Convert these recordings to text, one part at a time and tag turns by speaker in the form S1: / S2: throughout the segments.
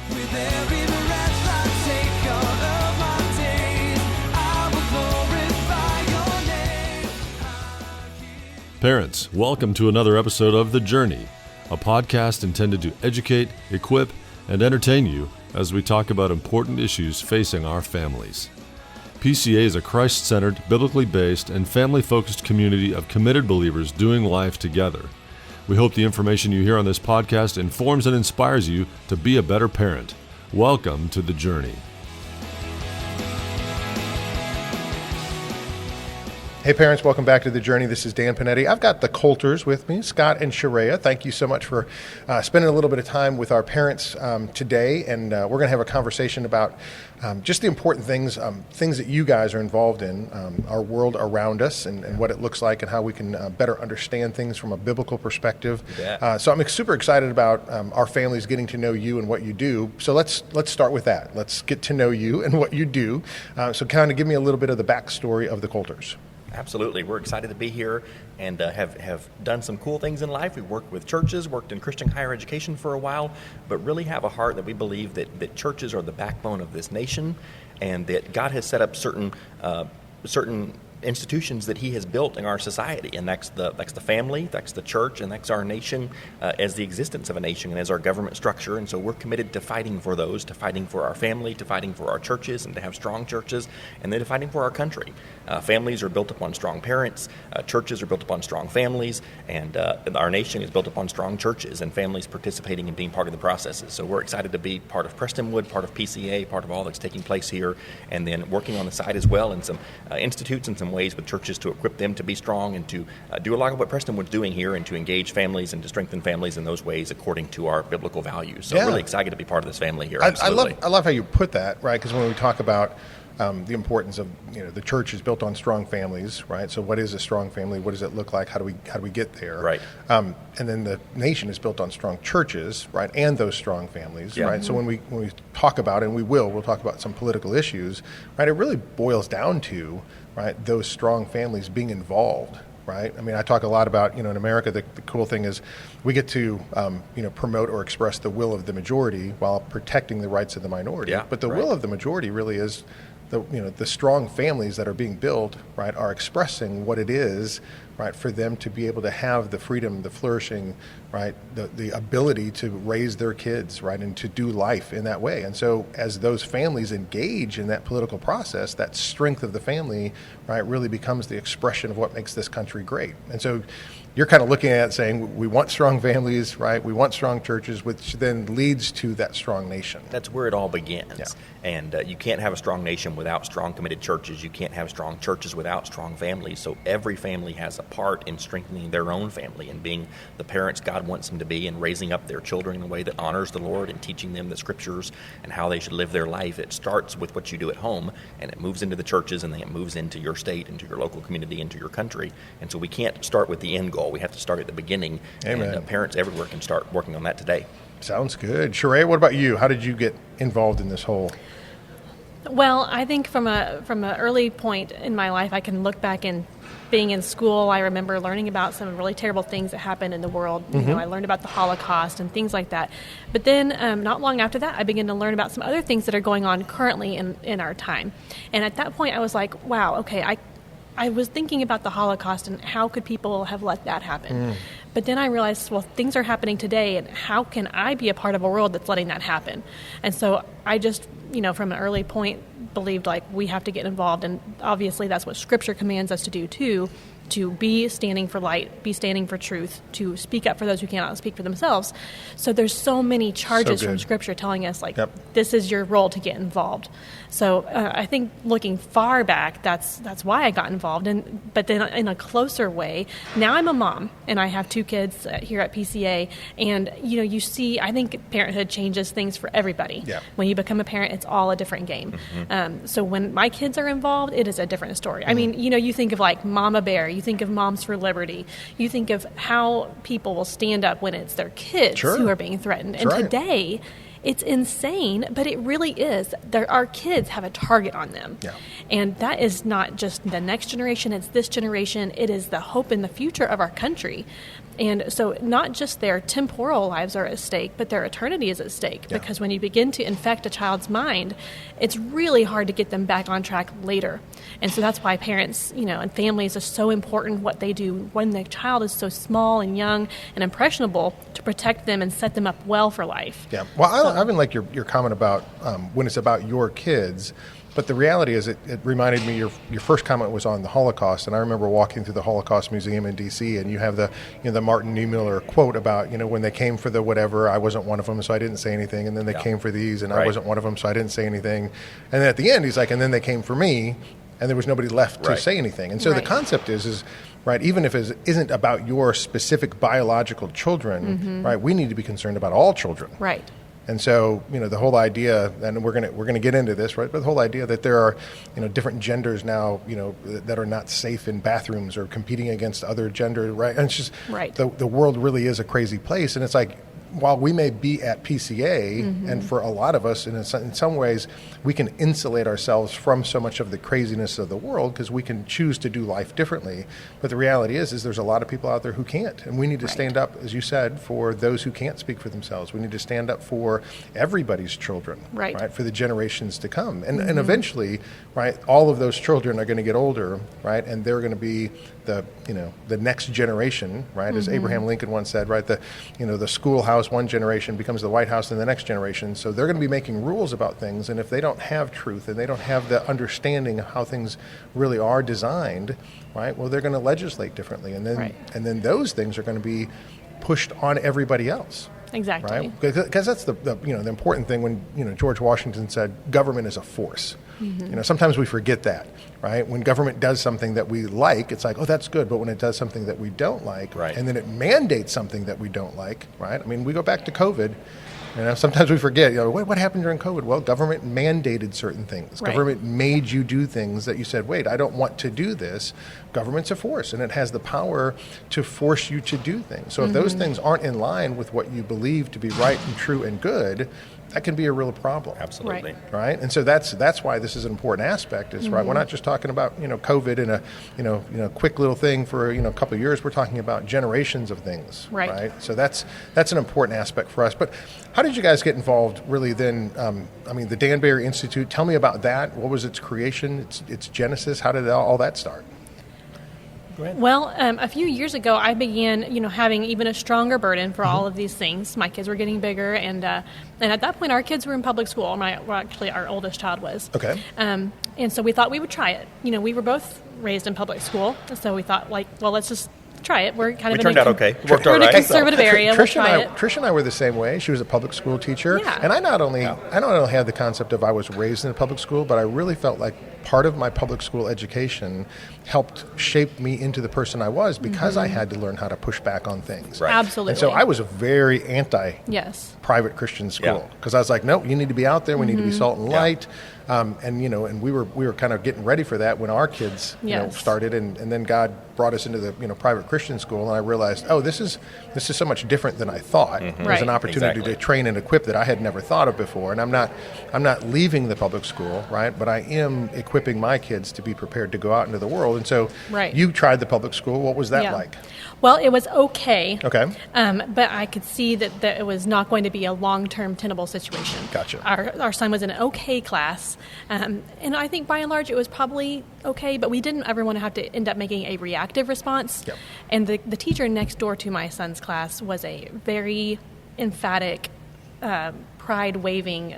S1: With every breath I take all of my days, I will glorify your name.
S2: Parents, welcome to another episode of The Journey, a podcast intended to educate, equip, and entertain you as we talk about important issues facing our families. PCA is a Christ-centered, biblically based, and family-focused community of committed believers doing life together. We hope the information you hear on this podcast informs and inspires you to be a better parent. Welcome to The Journey.
S3: Hey parents, welcome back to The Journey. This is Dan Panetti. I've got the Coulters with me, Scott and Sharia. Thank you so much for spending a little bit of time with our parents today, and we're going to have a conversation about just the important things that you guys are involved in, our world around us, and what it looks like, and how we can better understand things from a biblical perspective. So I'm super excited about our families getting to know you and what you do. So let's start with that. Let's get to know you and what you do. So kind of give me a little bit of the backstory of the Coulters.
S4: Absolutely. We're excited to be here and have done some cool things in life. We've worked with churches, worked in Christian higher education for a while, but really have a heart that we believe that churches are the backbone of this nation, and that God has set up certain institutions that he has built in our society, and that's the family, that's the church, and that's our nation as the existence of a nation and as our government structure. And so we're committed to fighting for those, to fighting for our family, to fighting for our churches, and to have strong churches, and then to fighting for our country. Families are built upon strong parents, churches are built upon strong families, and our nation is built upon strong churches and families participating and being part of the processes. So we're excited to be part of Prestonwood, part of PCA, part of all that's taking place here, and then working on the side as well in some institutes and some ways with churches to equip them to be strong and to do a lot of what Prestonwood's doing here, and to engage families and to strengthen families in those ways according to our biblical values. So really excited to be part of this family here.
S3: I love how you put that, right? Because when we talk about the importance of, the church is built on strong families, right? So what is a strong family? What does it look like? How do we get there?
S4: Right.
S3: And then the nation is built on strong churches, right? And those strong families, right? So when we talk about, and we'll talk about some political issues, right? It really boils down to, right, those strong families being involved, right? I mean, I talk a lot about, in America, the cool thing is we get to, promote or express the will of the majority while protecting the rights of the minority.
S4: Yeah,
S3: but the will of the majority really is the strong families that are being built, right, are expressing what it is, right, for them to be able to have the freedom, the flourishing, right, the ability to raise their kids, right, and to do life in that way. And so as those families engage in that political process, that strength of the family, right, really becomes the expression of what makes this country great. And so you're kind of looking at it saying, we want strong families, right? We want strong churches, which then leads to that strong nation.
S4: That's where it all begins.
S3: Yeah.
S4: And you can't have a strong nation without strong, committed churches. You can't have strong churches without strong families. So every family has a part in strengthening their own family and being the parents God wants them to be, and raising up their children in a way that honors the Lord and teaching them the scriptures and how they should live their life. It starts with what you do at home, and it moves into the churches, and then it moves into your state, into your local community, into your country. And so we can't start with the end goal. We have to start at the beginning.
S3: Amen.
S4: And parents everywhere can start working on that today.
S3: Sounds good. Sharia, what about you? How did you get involved in this whole?
S5: Well, I think from an early point in my life, I can look back in being in school. I remember learning about some really terrible things that happened in the world.
S3: Mm-hmm.
S5: I learned about the Holocaust and things like that. But then not long after that, I began to learn about some other things that are going on currently in our time. And at that point, I was like, wow, okay, I was thinking about the Holocaust and how could people have let that happen. But then I realized, well, things are happening today, and how can I be a part of a world that's letting that happen? And so I just, from an early point, believed like we have to get involved, and obviously that's what Scripture commands us to do too, to be standing for light, be standing for truth, to speak up for those who cannot speak for themselves. So there's so many charges from Scripture telling us, like, this is your role to get involved. So I think looking far back, that's why I got involved. But then in a closer way, now I'm a mom, and I have 2 kids here at PCA. And, you see, I think parenthood changes things for everybody.
S3: Yeah.
S5: When you become a parent, it's all a different game. Mm-hmm. So when my kids are involved, it is a different story. Mm-hmm. I mean, you think of like Mama Bear, you think of Moms for Liberty, you think of how people will stand up when it's their kids who are being threatened.
S3: That's
S5: and
S3: right.
S5: today, It's insane, but it really is. Our kids have a target on them.
S3: Yeah.
S5: And that is not just the next generation, it's this generation. It is the hope in the future of our country. And so not just their temporal lives are at stake, but their eternity is at stake.
S3: Yeah.
S5: Because when you begin to infect a child's mind, it's really hard to get them back on track later. And so that's why parents, and families are so important what they do when the child is so small and young and impressionable to protect them and set them up well for life.
S3: Yeah. Well, I even like your comment about when it's about your kids. But the reality is, it reminded me, your first comment was on the Holocaust, and I remember walking through the Holocaust Museum in D.C., and you have the the Martin Niemöller quote about when they came for the whatever, I wasn't one of them, so I didn't say anything, and then they came for these, and I wasn't one of them, so I didn't say anything, and then at the end he's like, and then they came for me, and there was nobody left to say anything, and so the concept is right, even if it isn't about your specific biological children, right, we need to be concerned about all children,
S5: Right.
S3: And so, the whole idea, and we're gonna get into this, right? But the whole idea that there are, different genders now, that are not safe in bathrooms or competing against other gender, right? And it's just the world really is a crazy place, and it's like, while we may be at PCA, and for a lot of us, in some ways, we can insulate ourselves from so much of the craziness of the world because we can choose to do life differently. But the reality is there's a lot of people out there who can't, and we need to stand up, as you said, for those who can't speak for themselves. We need to stand up for everybody's children, right? For the generations to come, and eventually, right, all of those children are going to get older, right, and they're going to be the next generation, right? As Abraham Lincoln once said, right? The schoolhouse one generation becomes the White House in the next generation. So they're going to be making rules about things, and if they don't have truth and they don't have the understanding of how things really are designed, right? Well, they're going to legislate differently, and then those things are going to be pushed on everybody else.
S5: Exactly.
S3: Right? Because that's the important thing when George Washington said government is a force. Sometimes we forget that, right? When government does something that we like, it's like, oh, that's good. But when it does something that we don't like, and then it mandates something that we don't like, right? I mean, we go back to COVID. Sometimes we forget, what happened during COVID? Well, government mandated certain things. Government made you do things that you said, wait, I don't want to do this. Government's a force, and it has the power to force you to do things. So if those things aren't in line with what you believe to be right and true and good, that can be a real problem.
S4: Absolutely.
S3: Right? And so that's why this is an important aspect is, right, we're not just talking about, COVID and a quick little thing for, a couple of years. We're talking about generations of things. Right? So that's an important aspect for us. But how did you guys get involved really then? The Danbury Institute, tell me about that. What was its creation, its genesis? How did all that start?
S5: Well, a few years ago, I began, having even a stronger burden for all of these things. My kids were getting bigger, and at that point, our kids were in public school. Our oldest child was.
S3: Okay.
S5: And so we thought we would try it. We were both raised in public school, so we thought, let's just try it. We're kind of
S4: turned out okay.
S5: We're in a conservative area.
S3: Trish and I were the same way. She was a public school teacher, and I not only had the concept of I was raised in a public school, but I really felt like part of my public school education helped shape me into the person I was because I had to learn how to push back on things.
S4: Right.
S5: Absolutely.
S3: And so I was a very private Christian school because I was like, no, you need to be out there. We need to be salt and light. And we were kind of getting ready for that when our kids started, and then God brought us into the private Christian school, and I realized, oh, this is so much different than I thought. There's an opportunity to train and equip that I had never thought of before, and I'm not leaving the public school, right? But I am equipping my kids to be prepared to go out into the world. And so you tried the public school. What was that like?
S5: Well, it was okay.
S3: Okay.
S5: But I could see that it was not going to be a long-term tenable situation.
S3: Gotcha.
S5: Our son was in an okay class, and I think by and large it was probably okay, but we didn't ever want to have to end up making a reactive response.
S3: Yep.
S5: And the teacher next door to my son's class was a very emphatic, pride-waving,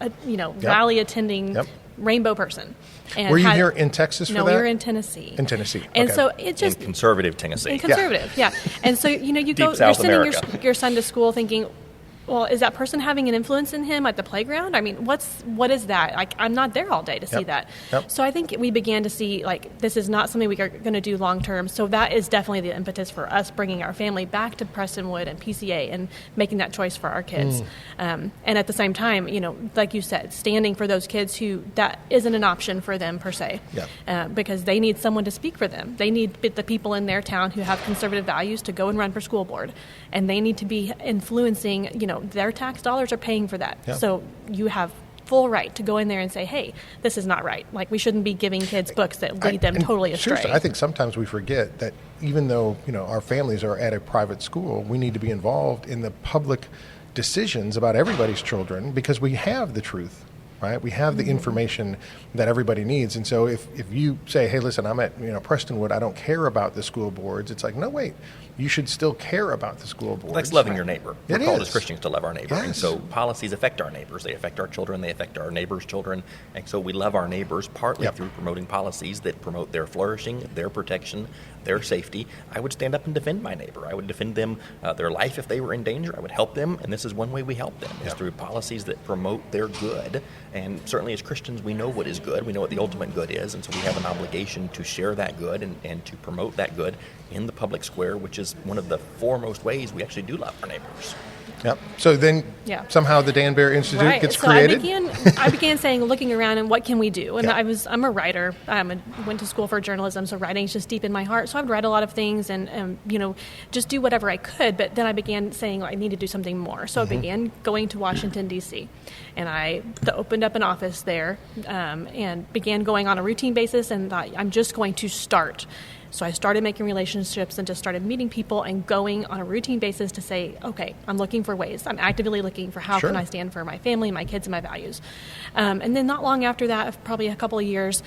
S5: rally-attending rainbow person. And
S3: were you here in Texas for that?
S5: No, we were in Tennessee.
S3: In Tennessee.
S5: And
S3: okay.
S5: so it just...
S4: In conservative Tennessee.
S5: In conservative, yeah. And so, you go,
S4: South
S5: you're sending
S4: America.
S5: your son to school thinking, well, is that person having an influence in him at the playground? I mean, what is that? I'm not there all day to see that.
S3: Yep.
S5: So I think we began to see, this is not something we are going to do long term. So that is definitely the impetus for us bringing our family back to Prestonwood and PCA and making that choice for our kids. And at the same time, like you said, standing for those kids who that isn't an option for them per se. Because they need someone to speak for them. They need the people in their town who have conservative values to go and run for school board. And they need to be influencing, their tax dollars are paying for that.
S3: Yeah.
S5: So you have full right to go in there and say, hey, this is not right. Like, we shouldn't be giving kids books that lead them totally astray.
S3: Seriously, I think sometimes we forget that even though, our families are at a private school, we need to be involved in the public decisions about everybody's children, because we have the truth, right? We have the information that everybody needs. And so if you say, hey, listen, I'm at Prestonwood, I don't care about the school boards, it's like, no, wait, you should still care about the school boards.
S4: That's loving your neighbor. We're called
S3: is.
S4: as Christians to love our neighbor.
S3: Yes.
S4: And so policies affect our neighbors. They affect our children. They affect our neighbors' children. And so we love our neighbors partly through promoting policies that promote their flourishing, their protection, their safety. I would stand up and defend my neighbor. I would defend them, their life if they were in danger. I would help them. And this is one way we help them, is through policies that promote their good. And certainly as Christians, we know what is good. We know what the ultimate good is. And so we have an obligation to share that good and to promote that good in the public square, which is one of the foremost ways we actually do love our neighbors.
S3: Yep. So then somehow the Danbury Institute gets created.
S5: I began saying, looking around, and what can we do? And I'm a writer. I went to school for journalism, so writing's just deep in my heart. So I've read a lot of things and just do whatever I could. But then I began saying, I need to do something more. So I began going to Washington, D.C. And I opened up an office there and began going on a routine basis, and thought, I'm just going to start. So I started making relationships and just started meeting people and going on a routine basis to say, okay, I'm looking for ways. I'm actively looking for how can I stand for my family, my kids, and my values. And then not long after that, probably a couple of years,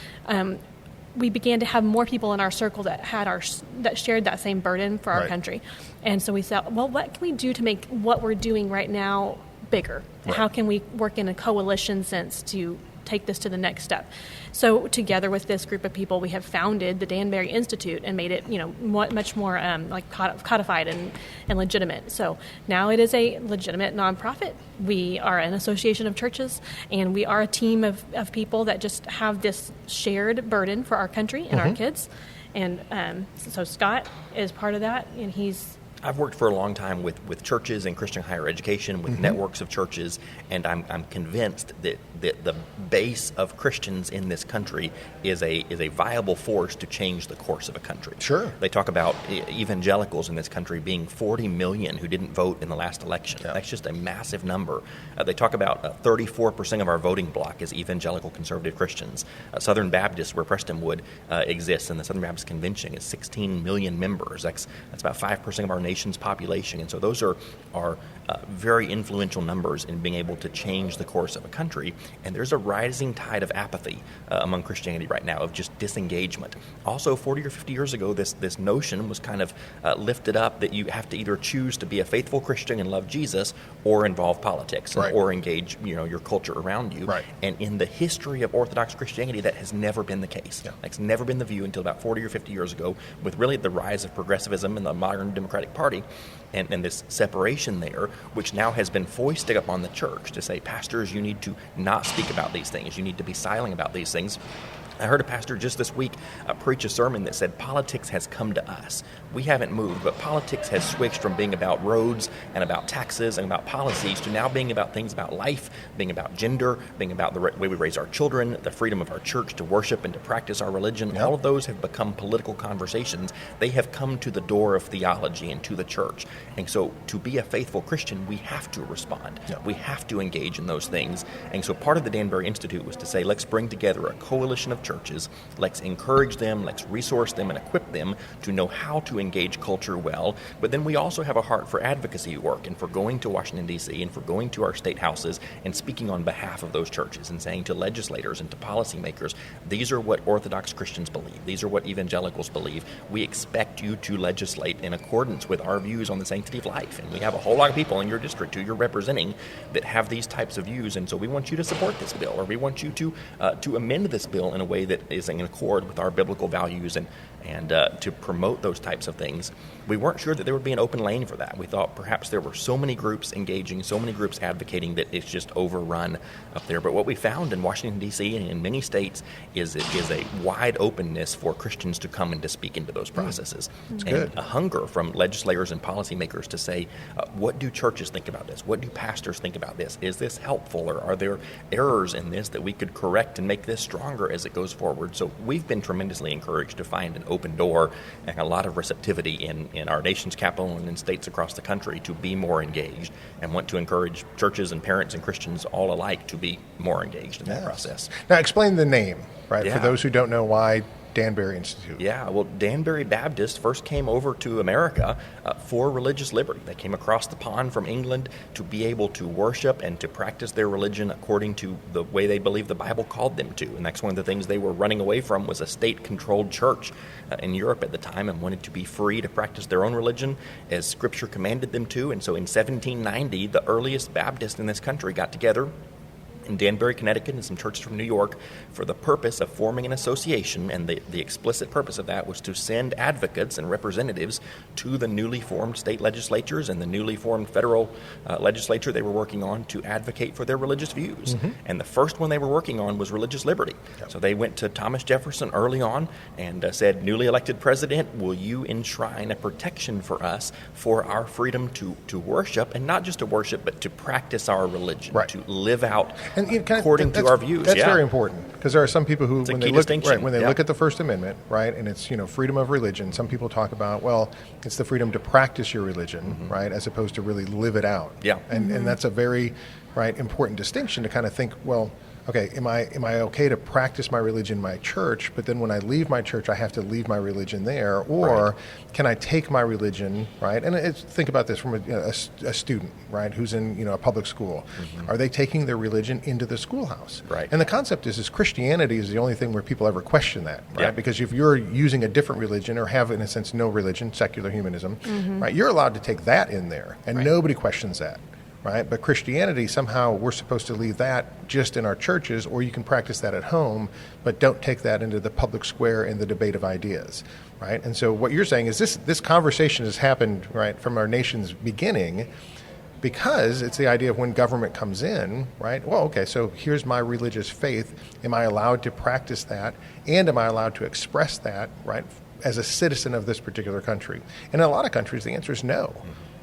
S5: we began to have more people in our circle that shared that same burden for our country. And so we said, well, what can we do to make what we're doing right now bigger? Right. How can we work in a coalition sense to take this to the next step? So together with this group of people, we have founded the Danbury Institute and made it, much more codified and legitimate. So now it is a legitimate nonprofit. We are an association of churches, and we are a team of people that just have this shared burden for our country and our kids. And so Scott is part of that, and
S4: I've worked for a long time with churches and Christian higher education, with networks of churches, and I'm convinced that the base of Christians in this country is a viable force to change the course of a country.
S3: Sure.
S4: They talk about evangelicals in this country being 40 million who didn't vote in the last election. Yeah. That's just a massive number. They talk about 34% of our voting bloc is evangelical conservative Christians. Southern Baptist, where Prestonwood exists, and the Southern Baptist Convention is 16 million members. That's about 5% of our nation's population, and so those are very influential numbers in being able to change the course of a country. And there's a rising tide of apathy among Christianity right now, of just disengagement. Also, 40 or 50 years ago, this notion was kind of lifted up that you have to either choose to be a faithful Christian and love Jesus, or involve politics, or engage your culture around you. Right. And in the history of Orthodox Christianity, that has never been the case. Yeah. That's never been the view until about 40 or 50 years ago, with really the rise of progressivism and the modern Democratic Party, and this separation there, which now has been foisted upon the church to say, pastors, you need to not speak about these things. You need to be silent about these things. I heard a pastor just this week preach a sermon that said, politics has come to us. We haven't moved, but politics has switched from being about roads and about taxes and about policies to now being about things about life, being about gender, being about the way we raise our children, the freedom of our church to worship and to practice our religion. Yep. All of those have become political conversations. They have come to the door of theology and to the church. And so to be a faithful Christian, we have to respond. Yep. We have to engage in those things. And so part of the Danbury Institute was to say, let's bring together a coalition of churches. Let's encourage them, let's resource them and equip them to know how to engage culture well. But then we also have a heart for advocacy work and for going to Washington, D.C. and for going to our state houses and speaking on behalf of those churches and saying to legislators and to policymakers, these are what Orthodox Christians believe. These are what evangelicals believe. We expect you to legislate in accordance with our views on the sanctity of life. And we have a whole lot of people in your district who you're representing that have these types of views. And so we want you to support this bill, or we want you to amend this bill in a way that is in accord with our biblical values and to promote those types of things. We weren't sure that there would be an open lane for that. We thought perhaps there were so many groups engaging, so many groups advocating that it's just overrun up there. But what we found in Washington, D.C. and in many states is a wide openness for Christians to come and to speak into those processes.
S3: That's
S4: and
S3: good.
S4: A hunger from legislators and policymakers to say, what do churches think about this? What do pastors think about this? Is this helpful, or are there errors in this that we could correct and make this stronger as it goes forward? So we've been tremendously encouraged to find an open door and a lot of receptivity in our nation's capital and in states across the country to be more engaged, and want to encourage churches and parents and Christians all alike to be more engaged in that process.
S3: Now, explain the name, right,
S4: Yeah.
S3: for those who don't know why Danbury Institute.
S4: Yeah, well, Danbury Baptists first came over to America for religious liberty. They came across the pond from England to be able to worship and to practice their religion according to the way they believed the Bible called them to. And that's one of the things they were running away from, was a state-controlled church in Europe at the time, and wanted to be free to practice their own religion as Scripture commanded them to. And so in 1790, the earliest Baptists in this country got together in Danbury, Connecticut, and some churches from New York for the purpose of forming an association, and the explicit purpose of that was to send advocates and representatives to the newly formed state legislatures and the newly formed federal legislature they were working on to advocate for their religious views. And the first one they were working on was religious liberty. So they went to Thomas Jefferson early on and said, newly elected president, will you enshrine a protection for us for our freedom to worship, and not just to worship, but to practice our religion,
S3: Right.
S4: to live out
S3: And
S4: according to our views.
S3: That's very important, because there are some people who,
S4: It's a
S3: when
S4: key
S3: they look,
S4: distinction.
S3: right, when they
S4: Yeah.
S3: look at the First Amendment, right, and it's freedom of religion. Some people talk about, well, it's the freedom to practice your religion, right, as opposed to really live it out.
S4: Yeah.
S3: And that's a very important distinction to kind of think, well, okay, am I okay to practice my religion in my church, but then when I leave my church, I have to leave my religion there, or can I take my religion, right? And think about this from a student, right, who's in a public school. Are they taking their religion into the schoolhouse?
S4: Right.
S3: And the concept is Christianity is the only thing where people ever question that, right?
S4: Yeah.
S3: Because if you're using a different religion, or have in a sense no religion, secular humanism, right, you're allowed to take that in there, and nobody questions that. Right, but Christianity, somehow we're supposed to leave that just in our churches, or you can practice that at home, but don't take that into the public square in the debate of ideas, right? And so what you're saying is this conversation has happened, right, from our nation's beginning, because it's the idea of when government comes in, right? Well, okay, so here's my religious faith. Am I allowed to practice that, and am I allowed to express that, right, as a citizen of this particular country? And in a lot of countries, the answer is no.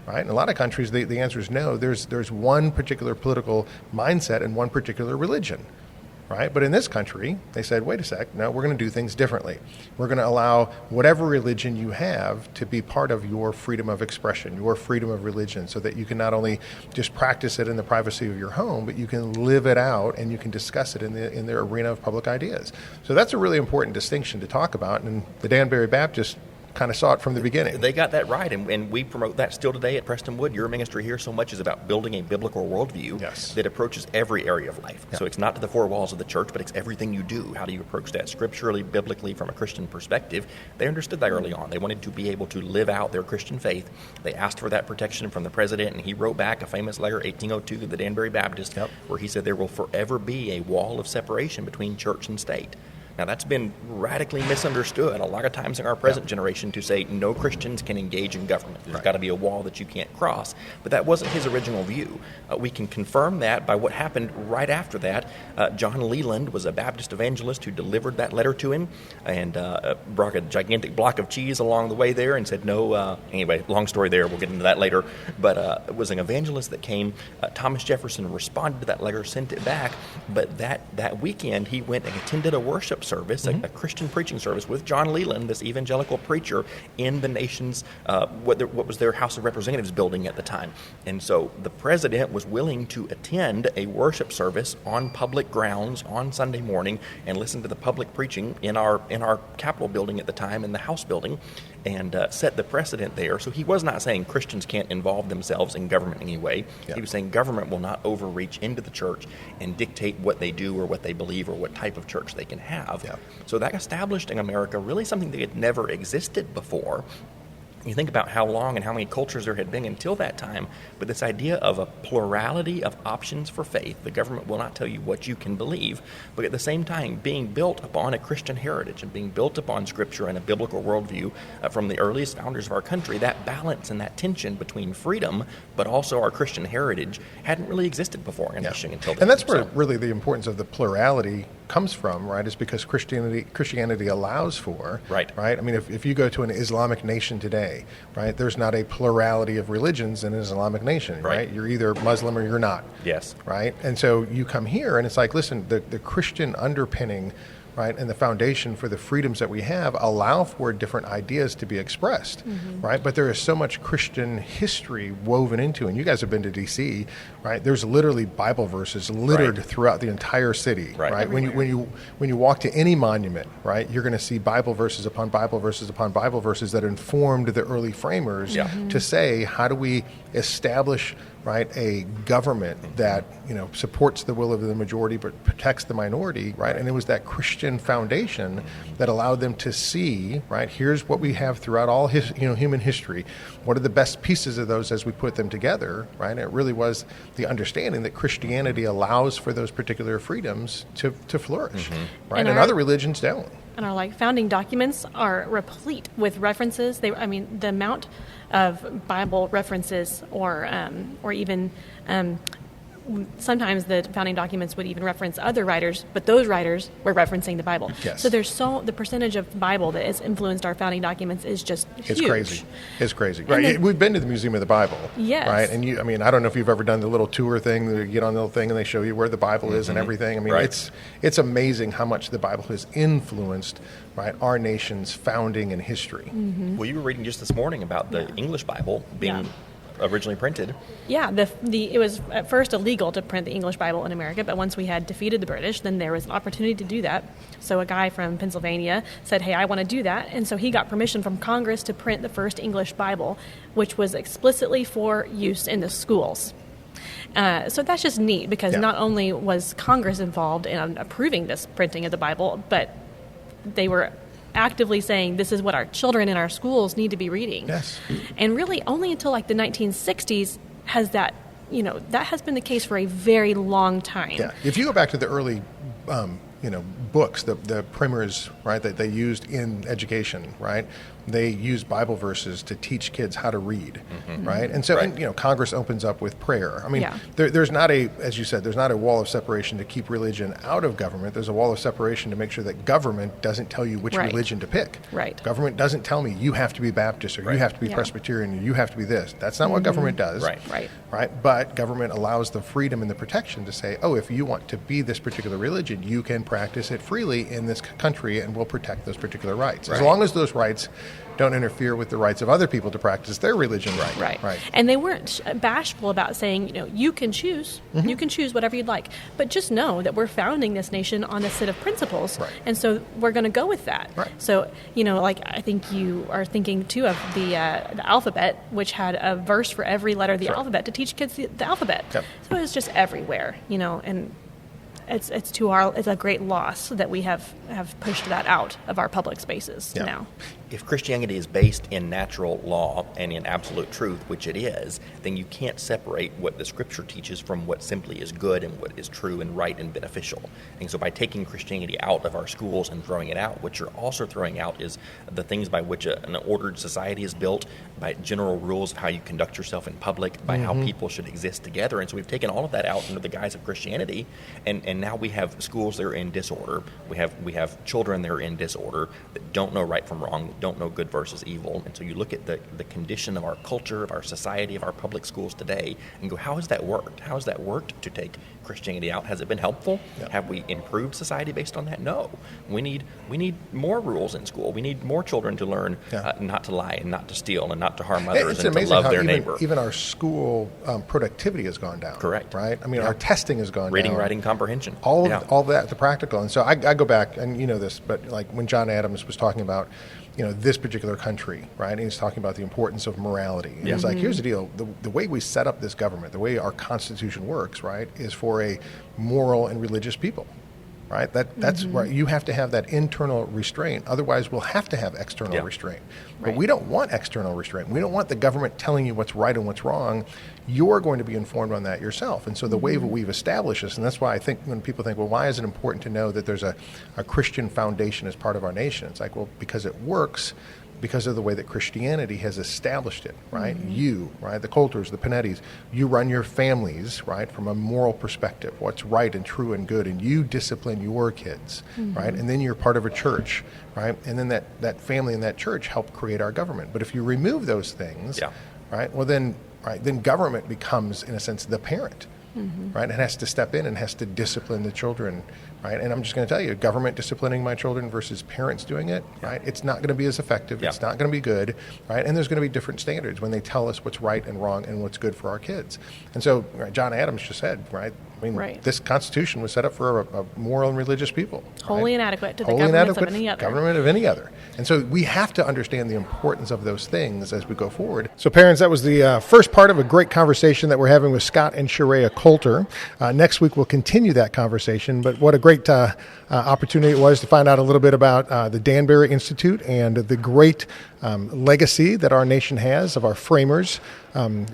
S3: Right? In a lot of countries, the answer is no. There's one particular political mindset and one particular religion, right? But in this country, they said, wait a sec, no, we're going to do things differently. We're going to allow whatever religion you have to be part of your freedom of expression, your freedom of religion, so that you can not only just practice it in the privacy of your home, but you can live it out and you can discuss it in the arena of public ideas. So that's a really important distinction to talk about, and the Danbury Baptist kind of saw it from the beginning.
S4: They got that right, and we promote that still today at Prestonwood. Your ministry here so much is about building a biblical worldview that approaches every area of life. So it's not to the four walls of the church, but it's everything you do. How do you approach that scripturally, biblically, from a Christian perspective? They understood that early on. They wanted to be able to live out their Christian faith. They asked for that protection from the president, and he wrote back a famous letter, 1802, to the Danbury Baptist, where he said there will forever be a wall of separation between church and state. Now, that's been radically misunderstood a lot of times in our present generation, to say no Christians can engage in government. There's got to be a wall that you can't cross. But that wasn't his original view. We can confirm that by what happened right after that. John Leland was a Baptist evangelist who delivered that letter to him, and brought a gigantic block of cheese along the way there and said no. Anyway, long story there. We'll get into that later. But it was an evangelist that came. Thomas Jefferson responded to that letter, sent it back. But that weekend, he went and attended a worship service, a Christian preaching service with John Leland, this evangelical preacher, in the nation's, what was their House of Representatives building at the time. And so the president was willing to attend a worship service on public grounds on Sunday morning and listen to the public preaching in our Capitol building at the time, in the House building, and set the precedent there. So he was not saying Christians can't involve themselves in government in any way. He was saying government will not overreach into the church and dictate what they do or what they believe or what type of church they can have. So that established in America really something that had never existed before. You think about how long and how many cultures there had been until that time, but this idea of a plurality of options for faith. The government will not tell you what you can believe, but at the same time being built upon a Christian heritage and being built upon Scripture and a biblical worldview from the earliest founders of our country. That balance and that tension between freedom but also our Christian heritage hadn't really existed before in nation until then.
S3: And that's where really the importance of the plurality comes from, right? Is because Christianity allows for, right? I mean, if you go to an Islamic nation today, right, there's not a plurality of religions in an Islamic nation, right? You're either Muslim or you're not.
S4: Yes.
S3: Right? And so you come here and it's like, listen, the Christian underpinning, right, and the foundation for the freedoms that we have allow for different ideas to be expressed, right? But there is so much Christian history woven into, and you guys have been to D.C., right? There's literally Bible verses littered throughout the entire city, right? When you walk to any monument, right, you're going to see Bible verses upon Bible verses upon Bible verses that informed the early framers to say, how do we establish, right, a government that, supports the will of the majority but protects the minority, right? And it was that Christian foundation that allowed them to see, right, here's what we have throughout all human history. What are the best pieces of those as we put them together, right? And it really was the understanding that Christianity allows for those particular freedoms to flourish, right? And other religions don't.
S5: And our founding documents are replete with references. The amount of Bible references, or even sometimes the founding documents would even reference other writers, but those writers were referencing the Bible.
S3: Yes.
S5: So the percentage of Bible that has influenced our founding documents is just huge.
S3: It's crazy. Right. We've been to the Museum of the Bible.
S5: Yes.
S3: Right. And I don't know if you've ever done the little tour thing. You get on the little thing and they show you where the Bible is and everything. It's amazing how much the Bible has influenced, right, our nation's founding and history.
S4: Well, you were reading just this morning about the English Bible being originally printed.
S5: Yeah, it was at first illegal to print the English Bible in America, but once we had defeated the British, then there was an opportunity to do that. So a guy from Pennsylvania said, hey, I want to do that. And so he got permission from Congress to print the first English Bible, which was explicitly for use in the schools. So that's just neat, because not only was Congress involved in approving this printing of the Bible, but they were actively saying this is what our children in our schools need to be reading.
S3: Yes.
S5: And really only until the 1960s has that has been the case for a very long time.
S3: Yeah. If you go back to the early books, the primers, right, that they used in education, right, they used Bible verses to teach kids how to read, right? And so, Congress opens up with prayer. I mean, there's not as you said, there's not a wall of separation to keep religion out of government. There's a wall of separation to make sure that government doesn't tell you which religion to pick.
S5: Right.
S3: Government doesn't tell me you have to be Baptist or you have to be Presbyterian or you have to be this. That's not what government does. Right. But government allows the freedom and the protection to say, oh, if you want to be this particular religion, you can practice it freely in this country and we'll protect those particular rights. As long as those rights don't interfere with the rights of other people to practice their religion. Right.
S5: And they weren't bashful about saying, you can choose. You can choose whatever you'd like. But just know that we're founding this nation on a set of principles. And so we're going to go with that. So, I think you are thinking, too, of the alphabet, which had a verse for every letter of the alphabet to teach kids the alphabet. So it was just everywhere, and it's a great loss that we have pushed that out of our public spaces now.
S4: If Christianity is based in natural law and in absolute truth, which it is, then you can't separate what the Scripture teaches from what simply is good and what is true and right and beneficial. And so by taking Christianity out of our schools and throwing it out, what you're also throwing out is the things by which an ordered society is built, by general rules of how you conduct yourself in public, by how people should exist together. And so we've taken all of that out under the guise of Christianity, and now we have schools that are in disorder. We have children that are in disorder, that don't know right from wrong, that don't know good versus evil. And so you look at the condition of our culture, of our society, of our public schools today, and go, how has that worked? How has that worked to take Christianity out? Has it been helpful? Have we improved society based on that? No. We need more rules in school. We need more children to learn not to lie and not to steal and not to harm others and to love their neighbor.
S3: Even our school productivity has gone down.
S4: Correct.
S3: Right? I mean, our testing has gone down.
S4: Reading, writing, comprehension.
S3: All of that, the practical. And so I go back, and you know this, but like when John Adams was talking about, this particular country, right? And he's talking about the importance of morality. And he's like, here's the deal. The way we set up this government, the way our Constitution works, right, is for a moral and religious people, right? That's where you have to have that internal restraint. Otherwise, we'll have to have external restraint. But we don't want external restraint. We don't want the government telling you what's right and what's wrong. You're going to be informed on that yourself. And so the way that we've established this, and that's why I think when people think, well, why is it important to know that there's a Christian foundation as part of our nation? It's like, well, because it works because of the way that Christianity has established it, right? You, right, the Coulters, the Panettis, you run your families, right, from a moral perspective, what's right and true and good, and you discipline your kids, right? And then you're part of a church, right? And then that family and that church help create our government. But if you remove those things, right, well then government becomes, in a sense, the parent. right? It has to step in and has to discipline the children, right? And I'm just going to tell you, government disciplining my children versus parents doing it, right? It's not going to be as effective.
S4: Yeah.
S3: It's not going to be good, right? And there's going to be different standards when they tell us what's right and wrong and what's good for our kids. And so, right, John Adams just said, right? I mean,
S5: Right.
S3: this Constitution was set up for a moral and religious people.
S5: Wholly
S3: right?
S5: inadequate to the
S3: Wholly
S5: governments of
S3: inadequate
S5: any other.
S3: government of any other. And so we have to understand the importance of those things as we go forward. So parents, that was the first part of a great conversation that we're having with Scott and Sharia Coulter. Next week we'll continue that conversation, but what a great opportunity it was to find out a little bit about the Danbury Institute and the great legacy that our nation has of our framers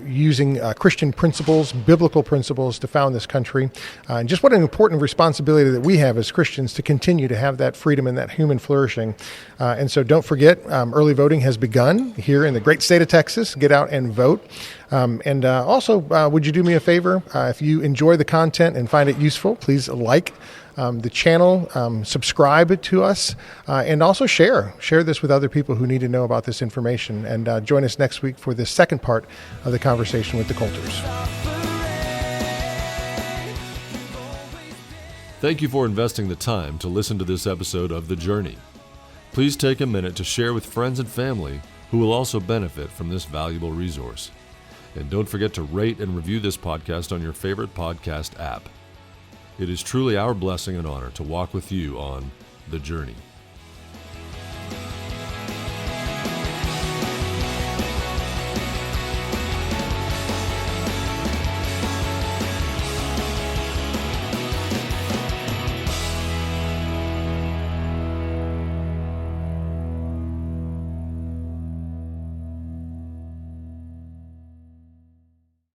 S3: using Christian principles, biblical principles to found this country. And just what an important responsibility that we have as Christians to continue to have that freedom and that human flourishing. And so don't forget, early voting has begun here in the great state of Texas. Get out and vote. And also, would you do me a favor? If you enjoy the content and find it useful, please like the channel, subscribe to us, and also share this with other people who need to know about this information. And join us next week for the second part of the conversation with the Coulters.
S2: Thank you for investing the time to listen to this episode of The Journey. Please take a minute to share with friends and family who will also benefit from this valuable resource. And don't forget to rate and review this podcast on your favorite podcast app. It is truly our blessing and honor to walk with you on The Journey.